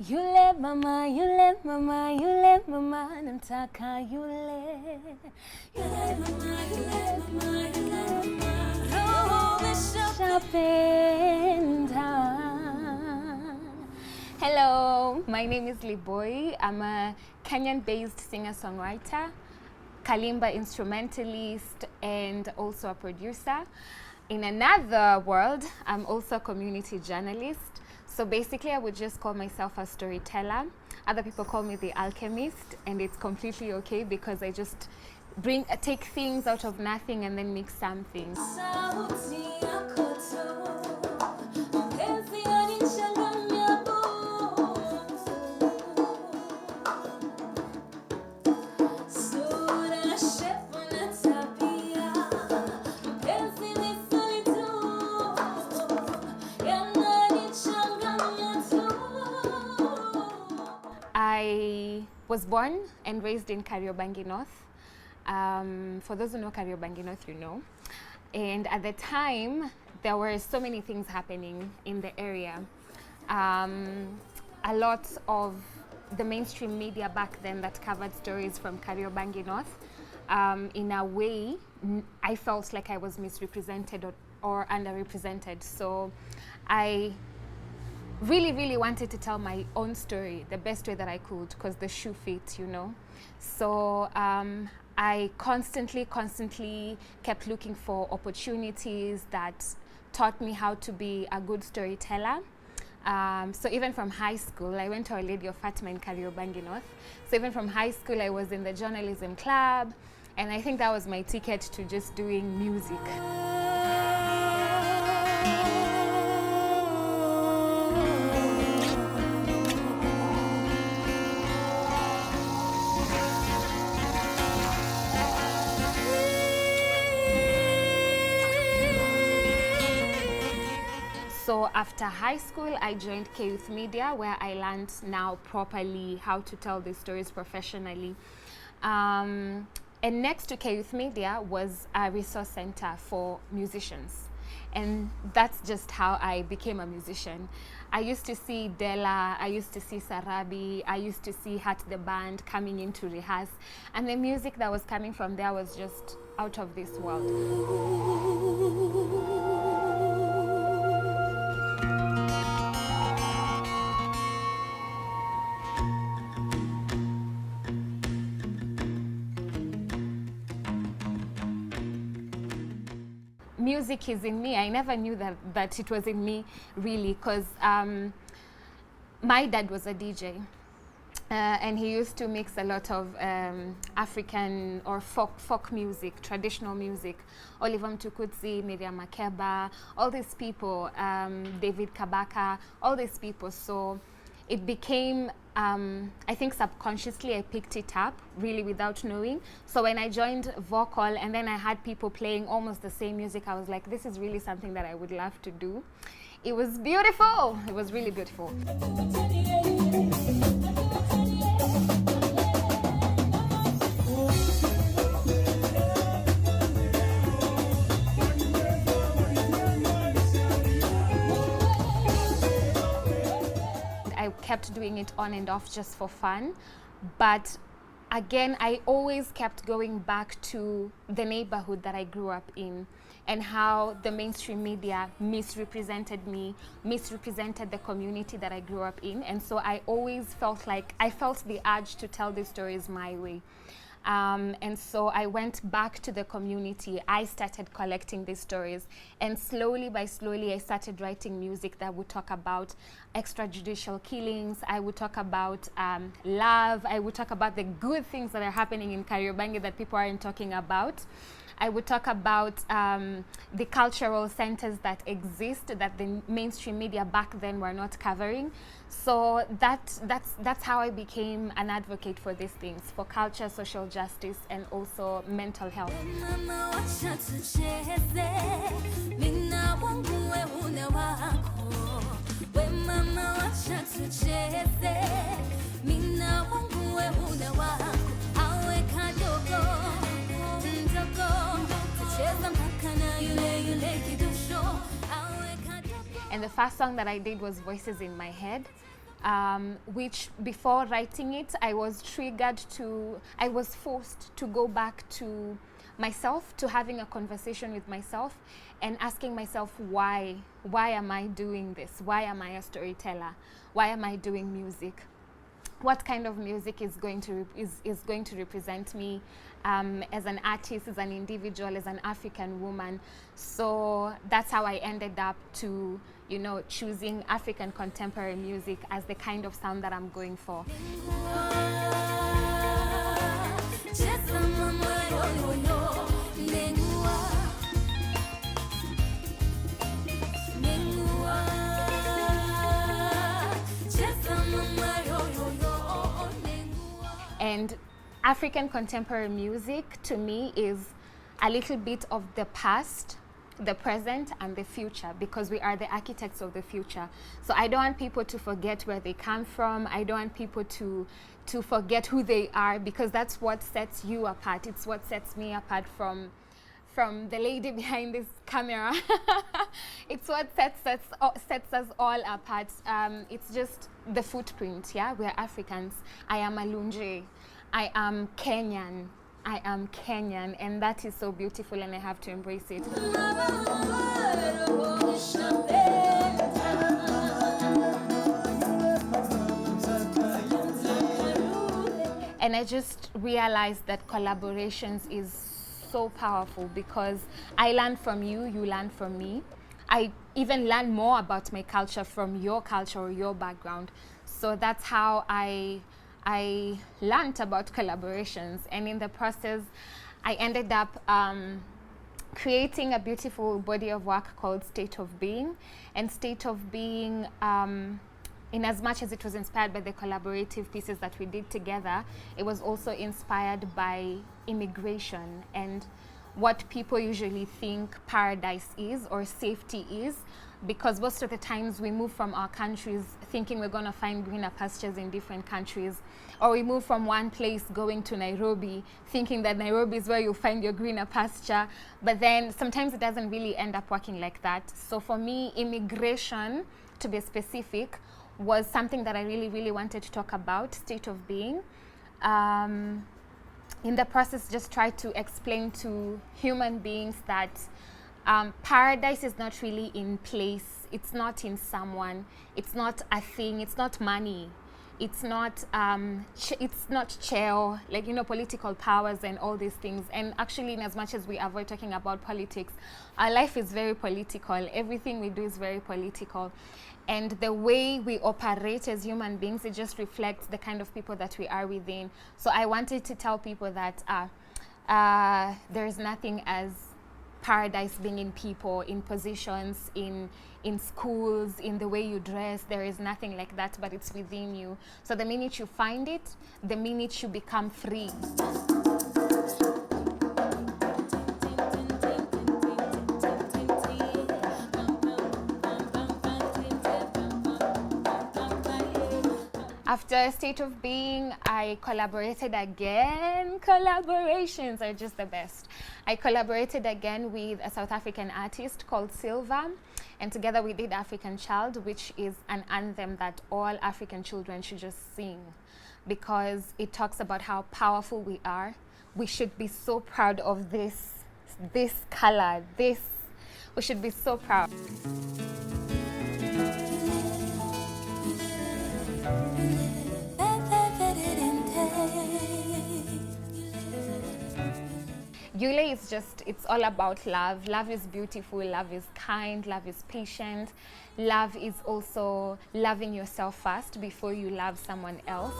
Yule mama, yule mama, yule mama, namtaka yule. Yule mama, yule mama, yule mama, roho ishapenda. Hello, my name is Liboi. I'm a Kenyan-based singer-songwriter, kalimba instrumentalist, and also a producer. In another world, I'm also a community journalist. So basically, I would just call myself a storyteller. Other people call me the alchemist, and it's completely okay because I just take things out of nothing and then make something. I was born and raised in Kariobangi North. For those who know Kariobangi North, you know. And at the time, there were so many things happening in the area. A lot of the mainstream media back then that covered stories from Kariobangi North, in a way, I felt like I was misrepresented or underrepresented. So I really wanted to tell my own story the best way that I could because the shoe fits, you know. So I constantly kept looking for opportunities that taught me how to be a good storyteller. So even from high school, I went to Our Lady of Fatima in Kariobangi North. So even from high school, I was in the journalism club, and I think that was my ticket to just doing music. So after high school, I joined K-Youth Media, where I learned now properly how to tell these stories professionally. And next to K-Youth Media was a resource center for musicians. And that's just how I became a musician. I used to see Della, I used to see Sarabi, I used to see Hat the band coming in to rehearse. And the music that was coming from there was just out of this world. Music is in me. I never knew that it was in me, really, because my dad was a DJ. And he used to mix a lot of African or folk music, traditional music. Oliver Mtukudzi, Miriam Makeba, all these people, David Kabaka, all these people. So it became, I think subconsciously I picked it up, really without knowing. So when I joined vocal and then I had people playing almost the same music, I was like, this is really something that I would love to do. It was beautiful. It was really beautiful. I kept doing it on and off just for fun, but again, I always kept going back to the neighborhood that I grew up in and how the mainstream media misrepresented me, misrepresented the community that I grew up in. And so I always felt like I felt the urge to tell these stories my way. And so I went back to the community. I started collecting these stories, and slowly by slowly I started writing music that would talk about extrajudicial killings. I would talk about love. I would talk about the good things that are happening in Kariobangi that people aren't talking about. I would talk about the cultural centers that exist that the mainstream media back then were not covering. So that's how I became an advocate for these things, for culture, social justice, and also mental health. And the first song that I did was Voices in My Head. which before writing it, I was forced to go back to myself, to having a conversation with myself and asking myself why am I doing this? Why am I a storyteller? Why am I doing music? What kind of music is going to represent me as an artist, as an individual, as an African woman? So that's how I ended up to, choosing African contemporary music as the kind of sound that I'm going for. And African contemporary music to me is a little bit of the past, the present, and the future, because we are the architects of the future. So I don't want people to forget where they come from. I don't want people to forget who they are, because that's what sets you apart. It's what sets me apart from the lady behind this camera. It's what sets us all apart. It's just the footprint, yeah? We're Africans. I am a Lunje. I am Kenyan. And that is so beautiful, and I have to embrace it. And I just realized that collaborations is so powerful, because I learn from you, you learn from me. I even learn more about my culture from your culture or your background. So that's how I learned about collaborations, and in the process I ended up creating a beautiful body of work called State of Being. And State of Being, in as much as it was inspired by the collaborative pieces that we did together, it was also inspired by immigration and what people usually think paradise is or safety is, because most of the times we move from our countries thinking we're going to find greener pastures in different countries, or we move from one place going to Nairobi thinking that Nairobi is where you'll find your greener pasture, but then sometimes it doesn't really end up working like that. So for me, immigration, to be specific, was something that I really, really wanted to talk about, State of Being. In the process, just try to explain to human beings that paradise is not really in place, it's not in someone, it's not a thing, it's not money, it's not chair, like, political powers and all these things. And actually, in as much as we avoid talking about politics, our life is very political. Everything we do is very political. And the way we operate as human beings, it just reflects the kind of people that we are within. So I wanted to tell people that there is nothing as paradise being in people, in positions, in schools, in the way you dress. There is nothing like that, but it's within you. So the minute you find it, the minute you become free. After State of Being, I collaborated again. Collaborations are just the best. I collaborated again with a South African artist called Silva, and together we did African Child, which is an anthem that all African children should just sing, because it talks about how powerful we are. We should be so proud of this color, we should be so proud. Yule is it's all about love. Love is beautiful, love is kind, love is patient. Love is also loving yourself first before you love someone else.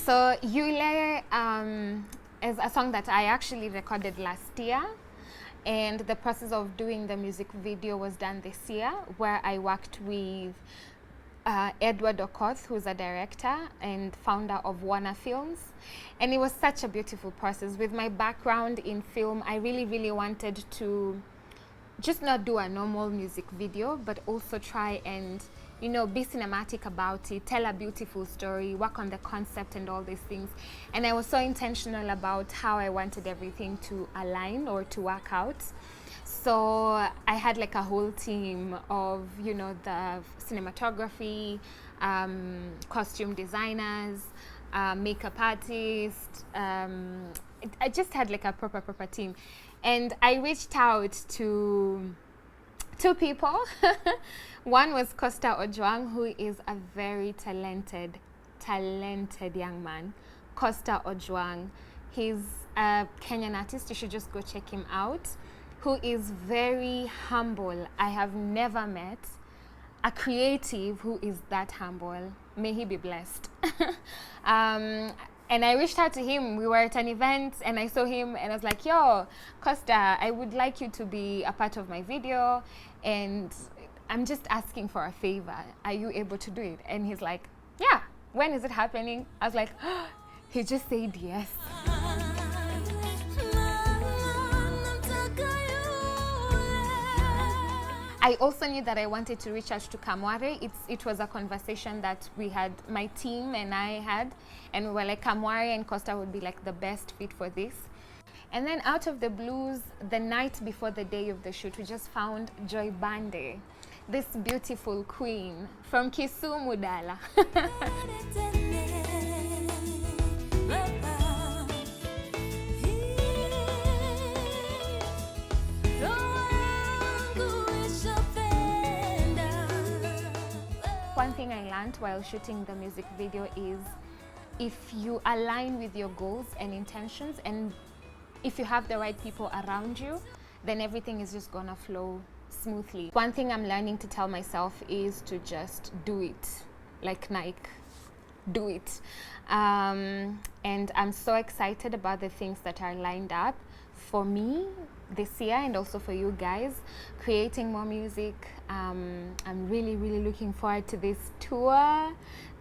So Yule is a song that I actually recorded last year. And the process of doing the music video was done this year, where I worked with Edward Okoth, who's a director and founder of Warner Films. And it was such a beautiful process. With my background in film, I really, really wanted to just not do a normal music video, but also try and you know, be cinematic about it, tell a beautiful story, work on the concept and all these things. And I was so intentional about how I wanted everything to align or to work out. So I had like a whole team of, you know, the cinematography, costume designers, makeup artist. I just had like a proper team. And I reached out to 2 people. One was Costa Ojwang, who is a very talented young man. Costa Ojwang. He's a Kenyan artist. You should just go check him out. Who is very humble. I have never met a creative who is that humble. May he be blessed. And I reached out to him. We were at an event and I saw him and I was like, yo, Costa, I would like you to be a part of my video and I'm just asking for a favor. Are you able to do it? And he's like, yeah, when is it happening? I was like, oh, he just said yes. I also knew that I wanted to reach out to Kamware. It was a conversation that we had, my team and I had, and we were like, Kamware and Costa would be like the best fit for this. And then out of the blues, the night before the day of the shoot, we just found Joy Bande, this beautiful queen from Kisumu, Dala. One thing I learned while shooting the music video is if you align with your goals and intentions, and if you have the right people around you, then everything is just gonna flow smoothly. One thing I'm learning to tell myself is to just do it, like Nike, do it. And I'm so excited about the things that are lined up for me this year and also for you guys, creating more music. I'm really looking forward to this tour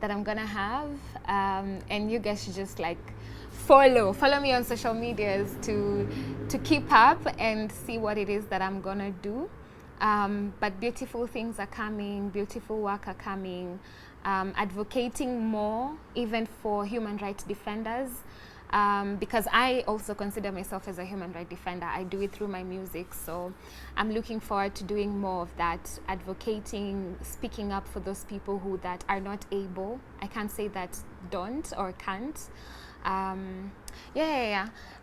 that I'm gonna have, and you guys should just like follow me on social medias to keep up and see what it is that I'm gonna do. But beautiful things are coming, beautiful work are coming, advocating more even for human rights defenders. Because I also consider myself as a human rights defender. I do it through my music, so I'm looking forward to doing more of that, advocating, speaking up for those people who that are not able. I can't say that don't or can't.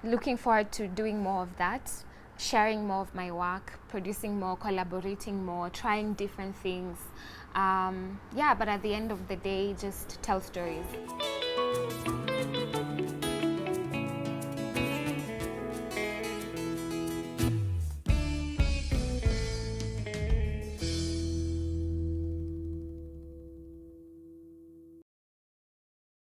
Looking forward to doing more of that, sharing more of my work, producing more, collaborating more, trying different things. But at the end of the day, just tell stories.